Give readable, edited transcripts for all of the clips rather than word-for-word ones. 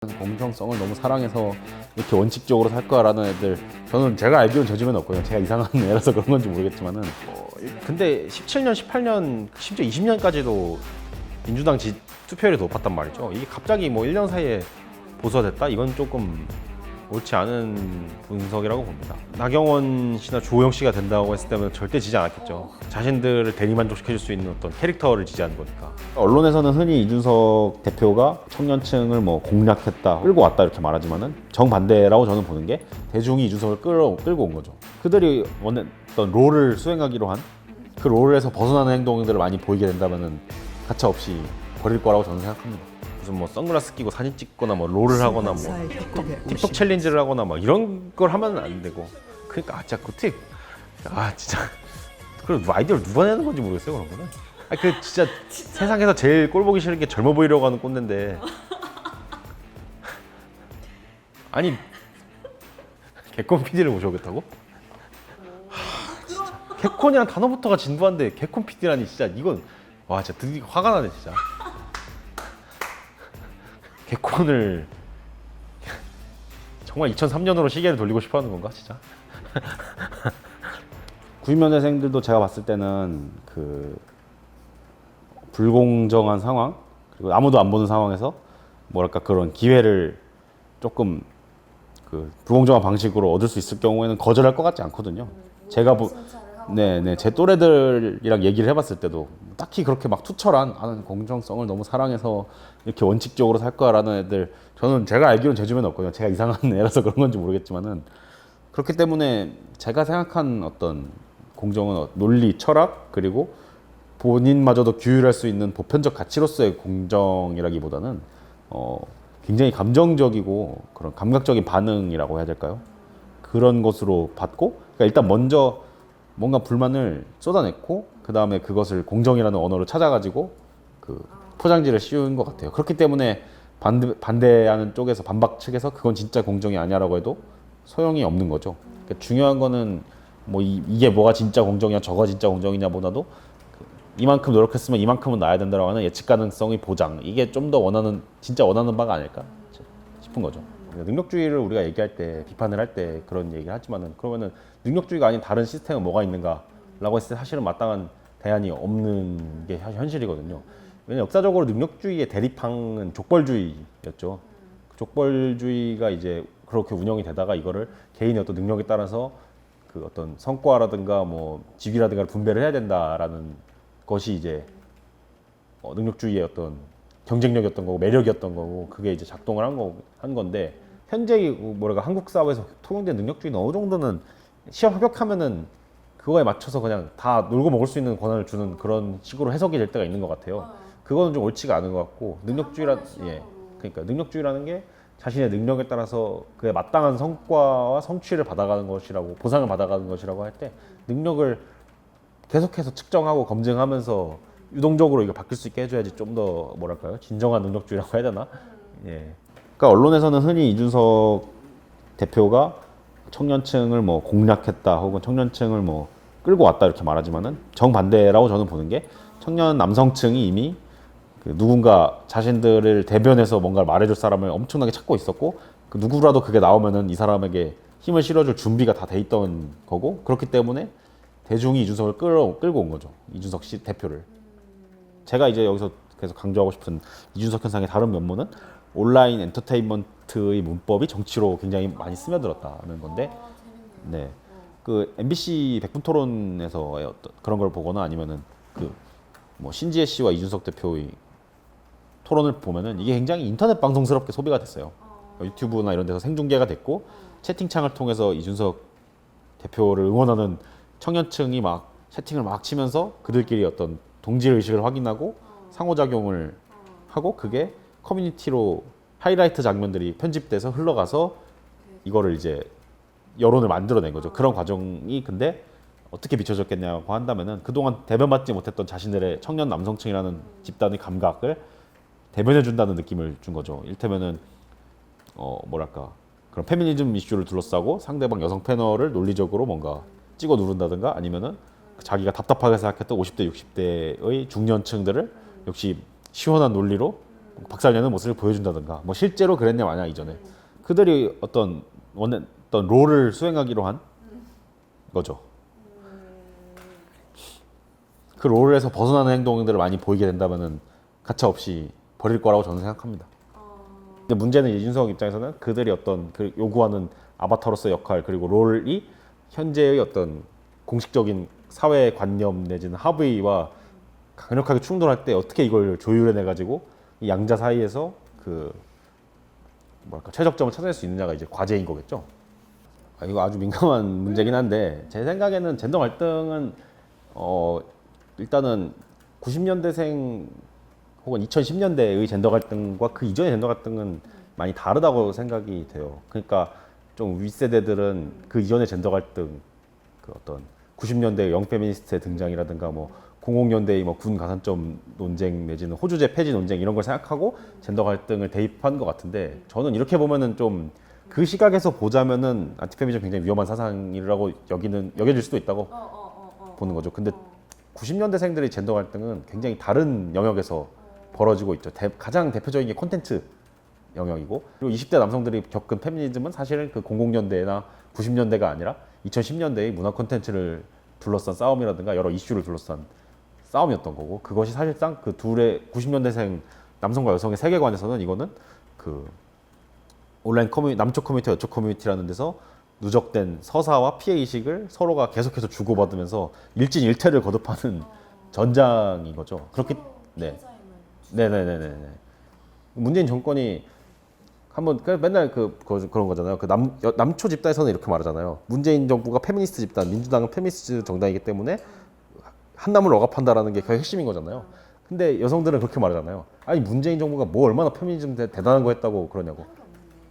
공정성을 너무 사랑해서 이렇게 원칙적으로 살 거야라는 애들, 저는 제가 알기로는 저 집에는 없거든요. 제가 이상한 애라서 그런 건지 모르겠지만은 근데 17년, 18년, 심지어 20년까지도 민주당 투표율이 높았단 말이죠. 이게 갑자기 뭐 1년 사이에 보수가 됐다? 이건 조금 옳지 않은 분석이라고 봅니다. 나경원 씨나 주호영 씨가 된다고 했을 때는 절대 지지 않았겠죠. 자신들을 대리만족시켜줄 수 있는 어떤 캐릭터를 지지하는 거니까. 언론에서는 흔히 이준석 대표가 청년층을 뭐 공략했다, 끌고 왔다 이렇게 말하지만은 정반대라고 저는 보는 게, 대중이 이준석을 끌고 온 거죠. 그들이 원했던 롤을 수행하기로 한 그 롤에서 벗어나는 행동들을 많이 보이게 된다면은 가차없이 버릴 거라고 저는 생각합니다. 무슨 뭐 선글라스 끼고 사진 찍거나 뭐 롤을 하거나 뭐 틱톡 챌린지를 하거나 막 이런 걸 하면 안 되고. 그러니까 진짜 어떻게 진짜 그런 아이디어를 누가 내는 건지 모르겠어요, 그런 거는. 그 진짜 세상에서 제일 꼴 보기 싫은 게 젊어 보이려고 하는 꼰대인데. 아니 개콘 PD를 모셔오겠다고? 진짜. 개콘이란 단어부터가 진부한데 개콘 PD라니, 진짜 이건 와 진짜 듣기 화가 나네 진짜. 개콘을 정말 2003년으로 시계를 돌리고 싶어하는 건가 진짜? 90년대생들도 제가 봤을 때는 그 불공정한 상황, 그리고 아무도 안 보는 상황에서 뭐랄까 그런 기회를 조금 그 불공정한 방식으로 얻을 수 있을 경우에는 거절할 것 같지 않거든요. 제가 제 또래들이랑 얘기를 해봤을 때도 딱히 그렇게 막 투철한, 나는 공정성을 너무 사랑해서 이렇게 원칙적으로 살 거야라는 애들, 저는 제가 알기로는 제 주변에 없거든요. 제가 이상한 애라서 그런 건지 모르겠지만은, 그렇기 때문에 제가 생각한 어떤 공정은 논리, 철학, 그리고 본인마저도 규율할 수 있는 보편적 가치로서의 공정이라기보다는 굉장히 감정적이고 그런 감각적인 반응이라고 해야 될까요? 그런 것으로 받고, 그러니까 일단 먼저 뭔가 불만을 쏟아냈고 그 다음에 그것을 공정이라는 언어를 찾아가지고 그 포장지를 씌운 것 같아요. 그렇기 때문에 반대하는 쪽에서, 반박 측에서 그건 진짜 공정이 아니야라고 해도 소용이 없는 거죠. 그러니까 중요한 거는 뭐 이게 뭐가 진짜 공정이냐 저거 진짜 공정이냐보다도 이만큼 노력했으면 이만큼은 나야 된다라고 하는 예측 가능성의 보장, 이게 좀 더 진짜 원하는 바가 아닐까 싶은 거죠. 능력주의를 우리가 얘기할 때, 비판을 할 때 그런 얘기를 하지만은, 그러면은 능력주의가 아닌 다른 시스템은 뭐가 있는가라고 했을 때 사실은 마땅한 대안이 없는 게 현실이거든요. 왜냐면 역사적으로 능력주의의 대립항은 족벌주의였죠. 족벌주의가 이제 그렇게 운영이 되다가 이거를 개인의 어떤 능력에 따라서 그 어떤 성과라든가 뭐 직위라든가 분배를 해야 된다라는 것이 이제 능력주의의 어떤 경쟁력이었던 거고 매력이었던 거고, 그게 이제 작동을 한 건데, 현재 한국 사회에서 통용된 능력주의는 어느 정도는 시험 합격하면은 그거에 맞춰서 그냥 다 놀고 먹을 수 있는 권한을 주는 그런 식으로 해석이 될 때가 있는 것 같아요. 그거는 좀 옳지가 않은 것 같고, 그러니까 능력주의라는 게 자신의 능력에 따라서 그에 마땅한 성과와 성취를 받아가는 것이라고, 보상을 받아가는 것이라고 할 때, 능력을 계속해서 측정하고 검증하면서 유동적으로 이거 바뀔 수 있게 해줘야지 좀 더 뭐랄까요, 진정한 능력주의라고 해야 되나? 예. 그러니까 언론에서는 흔히 이준석 대표가 청년층을 뭐 공략했다, 혹은 청년층을 뭐 끌고 왔다 이렇게 말하지만은 정반대라고 저는 보는 게, 청년 남성층이 이미 그 누군가 자신들을 대변해서 뭔가를 말해줄 사람을 엄청나게 찾고 있었고, 그 누구라도 그게 나오면은 이 사람에게 힘을 실어줄 준비가 다 돼 있던 거고, 그렇기 때문에 대중이 이준석을 끌고 온 거죠. 이준석 씨 대표를. 제가 이제 여기서 계속 강조하고 싶은 이준석 현상의 다른 면모는 온라인 엔터테인먼트의 문법이 정치로 굉장히 많이 스며들었다는 건데, 그 MBC 백분 토론에서의 어떤 그런 걸 보거나 아니면은 그 뭐 신지혜 씨와 이준석 대표의 토론을 보면은 이게 굉장히 인터넷 방송스럽게 소비가 됐어요. 유튜브나 이런 데서 생중계가 됐고, 채팅창을 통해서 이준석 대표를 응원하는 청년층이 막 채팅을 막 치면서 그들끼리 어떤 동질 의식을 확인하고 상호작용을 하고, 그게 커뮤니티로 하이라이트 장면들이 편집돼서 흘러가서 이거를 이제 여론을 만들어낸 거죠. 그런 과정이 근데 어떻게 비춰졌겠냐고 한다면은, 그동안 대변받지 못했던 자신들의 청년 남성층이라는 집단의 감각을 대변해준다는 느낌을 준 거죠. 이를테면은 그런 페미니즘 이슈를 둘러싸고 상대방 여성 패널을 논리적으로 뭔가 찍어 누른다든가, 아니면은 자기가 답답하게 생각했던 50대 60대의 중년층들을 역시 시원한 논리로 박살내는 모습을 보여준다든가 뭐 실제로 그랬냐 마냐 이전에 그들이 어떤 원했던 롤을 수행하기로 한 거죠. 그 롤에서 벗어나는 행동들을 많이 보이게 된다면은 가차없이 버릴 거라고 저는 생각합니다. 근데 문제는 이준석 입장에서는 그들이 어떤 그 요구하는 아바타로서의 역할 그리고 롤이 현재의 어떤 공식적인 사회 관념 내지는 합의와 강력하게 충돌할 때 어떻게 이걸 조율해내 가지고 이 양자 사이에서 그 뭐랄까 최적점을 찾아낼 수 있느냐가 이제 과제인 거겠죠. 이거 아주 민감한 문제긴 한데 제 생각에는 젠더 갈등은 일단은 90년대생 혹은 2010년대의 젠더 갈등과 그 이전의 젠더 갈등은 많이 다르다고 생각이 돼요. 그러니까 좀 윗세대들은 그 이전의 젠더 갈등, 그 어떤 90년대 영페미니스트의 등장이라든가 뭐 00년대의 뭐 군 가산점 논쟁 내지는 호주제 폐지 논쟁 이런 걸 생각하고 젠더 갈등을 대입한 것 같은데 저는 이렇게 보면은 좀 그 시각에서 보자면은 안티페미니즘 굉장히 위험한 사상이라고 여겨질 수도 있다고 보는 거죠. 근데 90년대생들의 젠더 갈등은 굉장히 다른 영역에서 벌어지고 있죠. 가장 대표적인 게 콘텐츠 영역이고 그리고 20대 남성들이 겪은 페미니즘은 사실은 그 00년대나 90년대가 아니라 2010년대의 문화 콘텐츠를 둘러싼 싸움이라든가 여러 이슈를 둘러싼 싸움이었던 거고 그것이 사실상 그 둘의 90년대생 남성과 여성의 세계관에서는 이거는 그 온라인 남쪽 커뮤니티, 여쪽 커뮤니티라는 데서 누적된 서사와 피해 의식을 서로가 계속해서 주고받으면서 일진일퇴를 거듭하는 전장인 거죠. 그렇게 네네네네. 문재인 정권이 한번 맨날 그런 거잖아요. 그 남초 집단에서는 이렇게 말하잖아요. 문재인 정부가 페미니스트 집단, 민주당은 페미니스트 정당이기 때문에 한남을 억압한다라는 게 그 핵심인 거잖아요. 근데 여성들은 그렇게 말하잖아요. 아니 문재인 정부가 뭐 얼마나 페미니즘 대단한 거 했다고 그러냐고.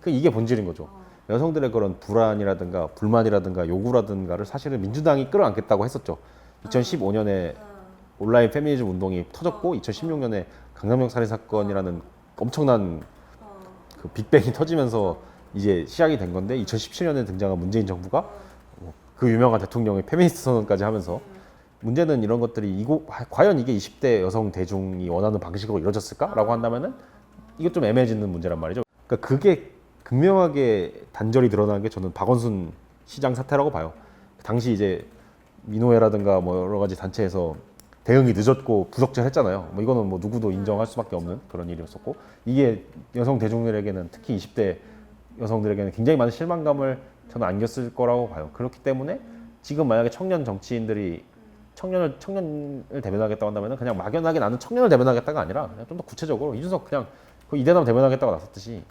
이게 본질인 거죠. 여성들의 그런 불안이라든가 불만이라든가 요구라든가를 사실은 민주당이 끌어안겠다고 했었죠. 2015년에 온라인 페미니즘 운동이 터졌고 2016년에 강남역 살인 사건이라는 엄청난 그 빅뱅이 터지면서 이제 시작이 된 건데 2017년에 등장한 문재인 정부가 그 유명한 대통령의 페미니스트 선언까지 하면서 문제는 이런 것들이 과연 이게 20대 여성 대중이 원하는 방식으로 이루어졌을까라고 한다면은 이게 좀 애매해지는 문제란 말이죠. 그러니까 그게 극명하게 단절이 드러나는 게 저는 박원순 시장 사태라고 봐요. 당시 이제 민호회라든가 뭐 여러 가지 단체에서 대응이 늦었고 부적절 했잖아요. 뭐 이거는 뭐 누구도 인정할 수밖에 없는 그런 일이었었고 이게 여성 대중들에게는 특히 20대 여성들에게는 굉장히 많은 실망감을 저는 안겼을 거라고 봐요. 그렇기 때문에 지금 만약에 청년 정치인들이 청년을 대변하겠다고 한다면 그냥 막연하게 나는 청년을 대변하겠다가 아니라 그냥 좀 더 구체적으로 이준석 그냥 그 이대남 대변하겠다고 나섰듯이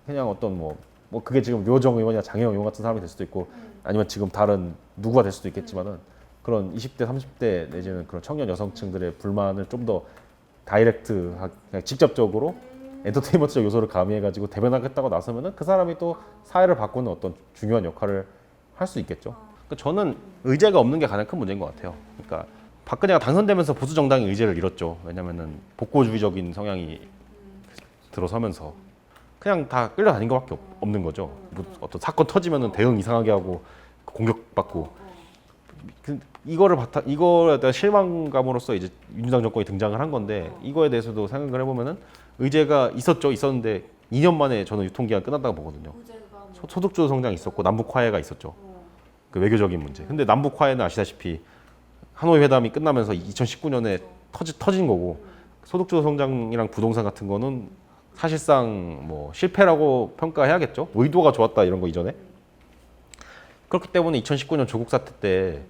그냥 어떤 뭐 그게 지금 류호정 의원이나 장혜영 의원 같은 사람이 될 수도 있고 아니면 지금 다른 누구가 될 수도 있겠지만은 그런 20대 30대 내지는 그런 청년 여성층들의 불만을 좀 더 다이렉트 그냥 직접적으로 엔터테인먼트적 요소를 가미해가지고 대변하겠다고 나서면은 그 사람이 또 사회를 바꾸는 어떤 중요한 역할을 할 수 있겠죠. 그러니까 저는 의제가 없는 게 가장 큰 문제인 것 같아요. 그러니까 박근혜가 당선되면서 보수 정당이 의제를 잃었죠. 왜냐면은 복고주의적인 성향이 들어서면서 그냥 다 끌려다닌 것밖에 없는 거죠. 뭐 어떤 사건 터지면은 대응 이상하게 하고 공격받고 이거에 대한 실망감으로써 이제 민주당 정권이 등장을 한 건데 이거에 대해서도 생각을 해보면은 의제가 있었는데 2년 만에 저는 유통기한 끝났다고 보거든요. 소득주도 성장이 있었고 남북 화해가 있었죠. 그 외교적인 문제. 근데 남북 화해는 아시다시피 하노이 회담이 끝나면서 2019년에 터진 거고 소득주도 성장이랑 부동산 같은 거는 사실상 뭐 실패라고 평가해야겠죠. 의도가 좋았다 이런 거 이전에. 그렇기 때문에 2019년 조국 사태 때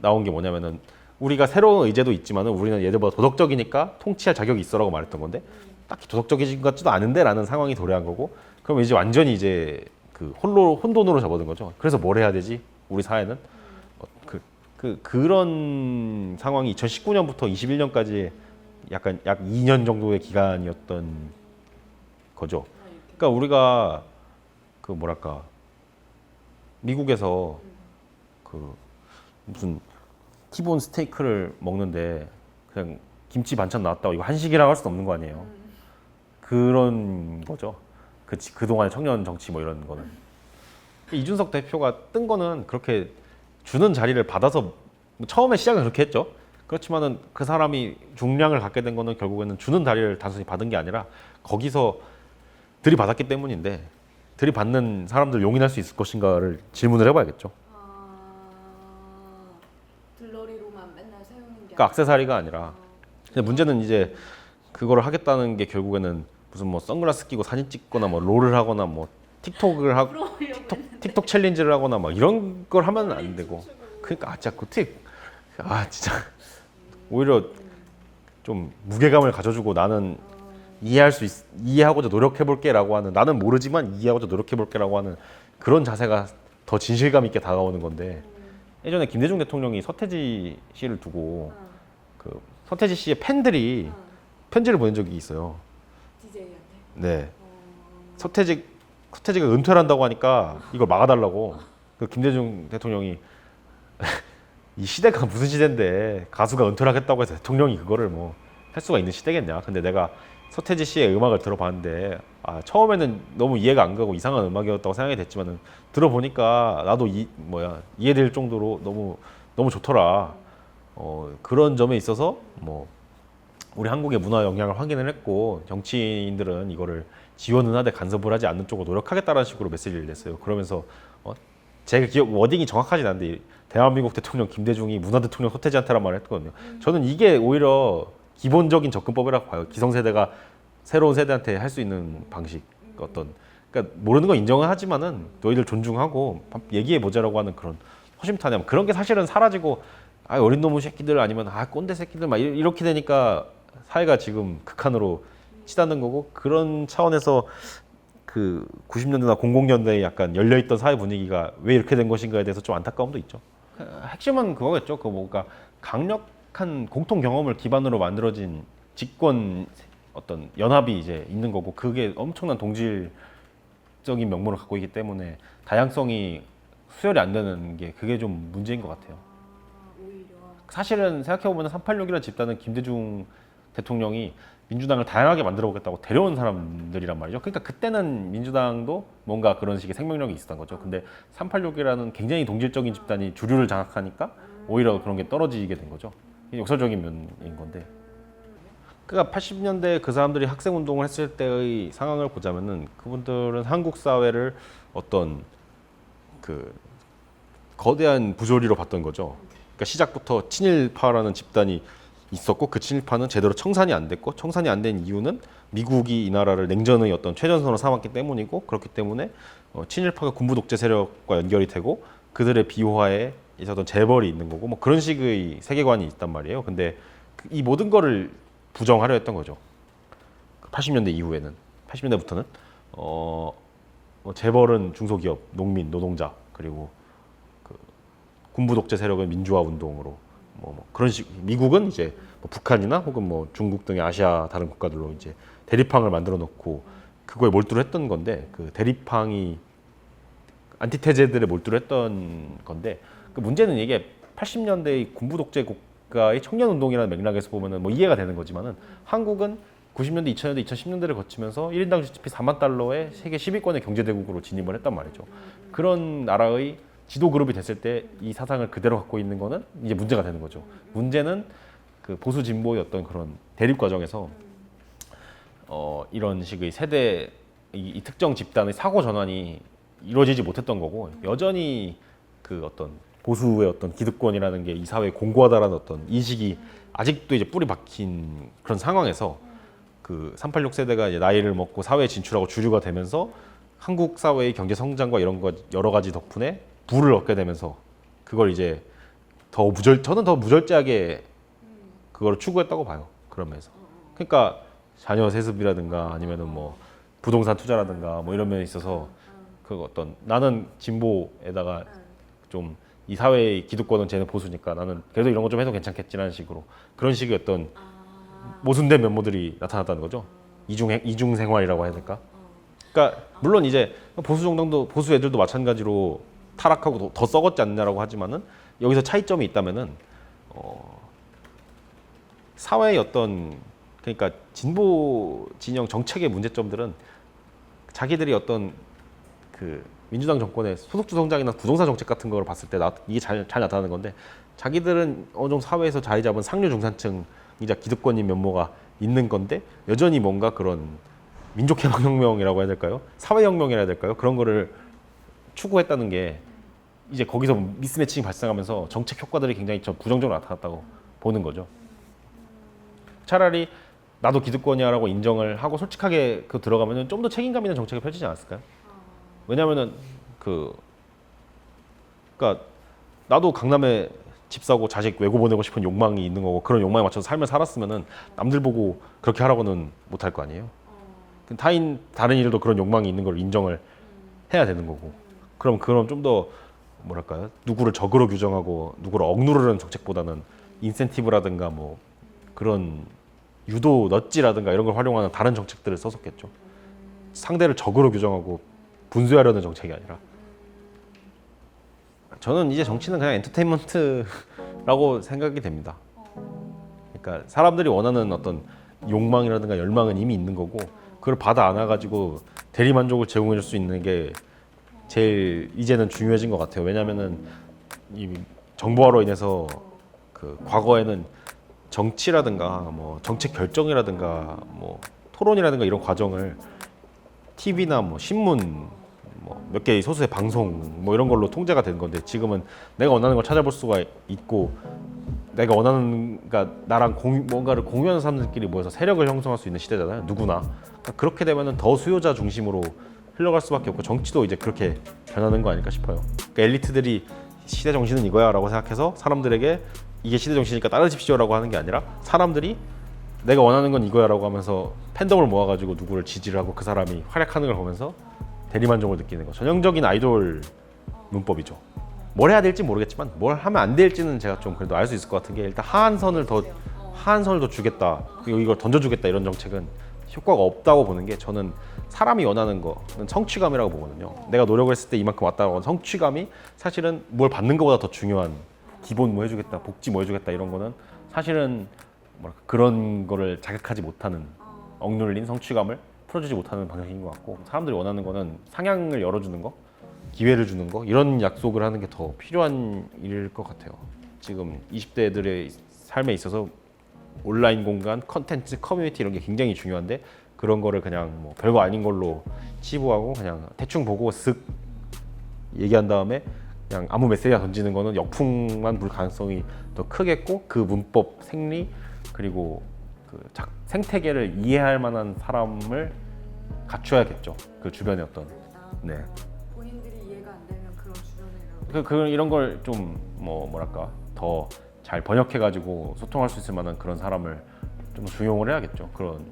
나온 게 뭐냐면은 우리가 새로운 의제도 있지만은 우리는 얘들보다 도덕적이니까 통치할 자격이 있어라고 말했던 건데 딱히 도덕적이진 것 같지도 않은데라는 상황이 도래한 거고 그럼 이제 완전히 이제 그 혼돈으로 접어든 거죠. 그래서 뭘 해야 되지? 우리 사회는 그런 상황이 2019년부터 21년까지 약 2년 정도의 기간이었던 거죠. 그러니까 우리가 그 뭐랄까 미국에서 그 무슨 티본 스테이크를 먹는데 그냥 김치 반찬 나왔다고 이거 한식이라고 할 수 없는 거 아니에요. 그런 거죠. 그동안의 청년 정치 뭐 이런 거는. 이준석 대표가 뜬 거는 그렇게 주는 자리를 받아서 처음에 시작은 그렇게 했죠. 그렇지만은 그 사람이 중량을 갖게 된 거는 결국에는 주는 다리를 단순히 받은 게 아니라 거기서 들이받았기 때문인데 들이받는 사람들 용인할 수 있을 것인가를 질문을 해봐야겠죠. 들러리로만 맨날 세우는 게 그러니까 악세사리가 아니라. 근데 문제는 이제 그거를 하겠다는 게 결국에는 무슨 뭐 선글라스 끼고 사진 찍거나 뭐 롤을 하거나 뭐 틱톡을 하고 틱톡 챌린지를 하거나 막 이런 걸 하면 안 되고. 그러니까 진짜 진짜 오히려 좀 무게감을 가져주고 나는 이해하고자 노력해볼게라고 하는, 나는 모르지만 이해하고자 노력해볼게라고 하는 그런 자세가 더 진실감 있게 다가오는 건데, 예전에 김대중 대통령이 서태지 씨를 두고 그 서태지 씨의 팬들이 편지를 보낸 적이 있어요. DJ한테. 네. 서태지가 은퇴를 한다고 하니까 이걸 막아달라고. 그 김대중 대통령이 이 시대가 무슨 시대인데 가수가 은퇴를 하겠다고 해서 대통령이 그거를 뭐 할 수가 있는 시대겠냐. 근데 내가 서태지 씨의 음악을 들어봤는데 처음에는 너무 이해가 안 가고 이상한 음악이었다고 생각이 됐지만은 들어보니까 나도 이해될 정도로 너무 좋더라. 그런 점에 있어서 뭐 우리 한국의 문화 영향을 확인을 했고 정치인들은 이거를 지원은 하되 간섭을 하지 않는 쪽으로 노력하겠다라는 식으로 메시지를 냈어요. 그러면서 제가 기억 워딩이 정확하진 않은데 대한민국 대통령 김대중이 문화 대통령 서태지한테란 말을 했거든요. 저는 이게 오히려 기본적인 접근법이라고 봐요. 기성세대가 새로운 세대한테 할 수 있는 방식, 그러니까 모르는 거 인정은 하지만은 너희들 존중하고 얘기해 보자라고 하는 그런 허심탄회함, 그런 게 사실은 사라지고 어린 놈의 새끼들 아니면 꼰대 새끼들 막 이렇게 되니까 사회가 지금 극한으로 치닫는 거고, 그런 차원에서 그 90년대나 00년대에 약간 열려있던 사회 분위기가 왜 이렇게 된 것인가에 대해서 좀 안타까움도 있죠. 핵심은 그거겠죠. 그러니까 강력한 공통 경험을 기반으로 만들어진 집권 어떤 연합이 이제 있는 거고, 그게 엄청난 동질적인 명분을 갖고 있기 때문에 다양성이 수혈이 안 되는 게 그게 좀 문제인 것 같아요. 오히려. 사실은 생각해보면 386이라는 집단은 김대중 대통령이 민주당을 다양하게 만들어 보겠다고 데려온 사람들이란 말이죠. 그러니까 그때는 민주당도 뭔가 그런 식의 생명력이 있었던 거죠. 근데 386이라는 굉장히 동질적인 집단이 주류를 장악하니까 오히려 그런 게 떨어지게 된 거죠. 이게 역설적인 면인 건데. 그러니까 80년대 그 사람들이 학생 운동을 했을 때의 상황을 보자면은 그분들은 한국 사회를 어떤 그 거대한 부조리로 봤던 거죠. 그러니까 시작부터 친일파라는 집단이 있었고, 그 친일파는 제대로 청산이 안 됐고, 청산이 안 된 이유는 미국이 이 나라를 냉전의 어떤 최전선으로 삼았기 때문이고, 그렇기 때문에 친일파가 군부 독재 세력과 연결이 되고 그들의 비호화에 있었던 재벌이 있는 거고, 뭐 그런 식의 세계관이 있단 말이에요. 근데 이 모든 거를 부정하려 했던 거죠. 80년대 이후에는, 80년대부터는 재벌은 중소기업, 농민, 노동자, 그리고 그 군부 독재 세력은 민주화 운동으로 뭐 그런 식. 미국은 이제 뭐 북한이나 혹은 뭐 중국 등의 아시아 다른 국가들로 이제 대립항을 만들어 놓고 그거에 몰두를 했던 건데, 그 대립항이 안티테제들에 몰두를 했던 건데, 그 문제는 이게 80년대의 군부 독재 국가의 청년 운동이라는 맥락에서 보면은 뭐 이해가 되는 거지만은, 한국은 90년대, 2000년대, 2010년대를 거치면서 1인당 GDP 4만 달러의 세계 10위권의 경제대국으로 진입을 했단 말이죠. 그런 나라의 지도 그룹이 됐을 때 이 사상을 그대로 갖고 있는 거는 이제 문제가 되는 거죠. 문제는 그 보수 진보의 어떤 그런 대립 과정에서 이런 식의 세대 이 특정 집단의 사고 전환이 이루어지지 못했던 거고, 여전히 그 어떤 보수의 어떤 기득권이라는 게 이 사회에 공고하다라는 어떤 인식이 아직도 이제 뿌리 박힌 그런 상황에서, 그 386 세대가 이제 나이를 먹고 사회에 진출하고 주류가 되면서 한국 사회의 경제 성장과 이런 거 여러 가지 덕분에 부를 얻게 되면서 그걸 이제 저는 더 무절제하게 그걸 추구했다고 봐요. 그런 면에서. 그러니까 자녀 세습이라든가 아니면은 뭐 부동산 투자라든가 뭐 이런 면에 있어서 그 어떤 나는 진보에다가 좀 이 사회의 기득권은 쟤는 보수니까 나는 그래도 이런 거 좀 해도 괜찮겠지라는 식으로 그런 식의 어떤 모순된 면모들이 나타났다는 거죠. 이중 생활이라고 해야 될까? 그러니까 물론 이제 보수 정당도 보수 애들도 마찬가지로 타락하고 더 썩었지 않냐라고 하지만은, 여기서 차이점이 있다면은 사회의 어떤, 그러니까 진보 진영 정책의 문제점들은 자기들이 어떤 그 민주당 정권의 소득주 성장이나 부동산 정책 같은 걸 봤을 때 이게 잘 나타나는 건데 자기들은 어느 정도 사회에서 자리 잡은 상류 중산층이자 기득권인 면모가 있는 건데 여전히 뭔가 그런 민족해방혁명이라고 해야 될까요? 사회혁명이라 해야 될까요? 그런 거를 추구했다는 게 이제 거기서 미스매칭이 발생하면서 정책 효과들이 굉장히 좀 부정적으로 나타났다고 보는 거죠. 차라리 나도 기득권이야라고 인정을 하고 솔직하게 그 들어가면은 좀 더 책임감 있는 정책을 펼치지 않았을까요? 왜냐면은 그러니까 나도 강남에 집 사고 자식 외고 보내고 싶은 욕망이 있는 거고 그런 욕망에 맞춰서 삶을 살았으면은 남들 보고 그렇게 하라고는 못할 거 아니에요. 다른 일도 그런 욕망이 있는 걸 인정을 해야 되는 거고. 그럼 좀 더 뭐랄까요? 누구를 적으로 규정하고 누구를 억누르는 정책보다는 인센티브라든가 뭐 그런 유도 넛지라든가 이런 걸 활용하는 다른 정책들을 썼었겠죠. 상대를 적으로 규정하고 분수하려는 정책이 아니라. 저는 이제 정치는 그냥 엔터테인먼트라고 생각이 됩니다. 그러니까 사람들이 원하는 어떤 욕망이라든가 열망은 이미 있는 거고 그걸 받아 안아가지고 대리만족을 제공해 줄 수 있는 게 제일 이제는 중요해진 것 같아요. 왜냐하면은 이 정보화로 인해서 그 과거에는 정치라든가 뭐 정책 결정이라든가 뭐 토론이라든가 이런 과정을 TV나 뭐 신문 뭐 몇 개의 소수의 방송 뭐 이런 걸로 통제가 되는 건데 지금은 내가 원하는 걸 찾아볼 수가 있고 내가 원하는 그러니까 나랑 뭔가를 공유하는 사람들끼리 모여서 세력을 형성할 수 있는 시대잖아요. 누구나. 그러니까 그렇게 되면은 더 수요자 중심으로 흘러갈 수밖에 없고 정치도 이제 그렇게 변하는 거 아닐까 싶어요. 그러니까 엘리트들이 시대 정신은 이거야라고 생각해서 사람들에게 이게 시대 정신이니까 따르십시오라고 하는 게 아니라 사람들이 내가 원하는 건 이거야라고 하면서 팬덤을 모아가지고 누구를 지지를 하고 그 사람이 활약하는 걸 보면서 대리만족을 느끼는 거. 전형적인 아이돌 문법이죠. 뭘 해야 될지 모르겠지만 뭘 하면 안 될지는 제가 좀 그래도 알 수 있을 것 같은 게 일단 하한선을 더 주겠다. 그리고 이걸 던져주겠다 이런 정책은 효과가 없다고 보는 게 저는 사람이 원하는 거는 성취감이라고 보거든요. 내가 노력을 했을 때 이만큼 왔다고 하는 성취감이 사실은 뭘 받는 것보다 더 중요한 기본 뭐 해주겠다, 복지 뭐 해주겠다 이런 거는 사실은 뭐랄까 그런 거를 자극하지 못하는 억눌린 성취감을 풀어주지 못하는 방식인 것 같고 사람들이 원하는 거는 상향을 열어주는 거, 기회를 주는 거 이런 약속을 하는 게 더 필요한 일일 것 같아요. 지금 20대들의 삶에 있어서 온라인 공간, 컨텐츠, 커뮤니티 이런 게 굉장히 중요한데 그런 거를 그냥 뭐 별거 아닌 걸로 치부하고 그냥 대충 보고 쓱 얘기한 다음에 그냥 아무 메시지가 던지는 거는 역풍만 불 가능성이 더 크겠고 그 문법, 생리 그리고 그 생태계를 이해할 만한 사람을 갖춰야겠죠. 그 주변에 어떤 네. 본인들이 이해가 안 되면 그런 주변에 그 이런 걸 좀 뭐랄까 더 잘 번역해가지고 소통할 수 있을 만한 그런 사람을 좀 중용을 해야겠죠. 그런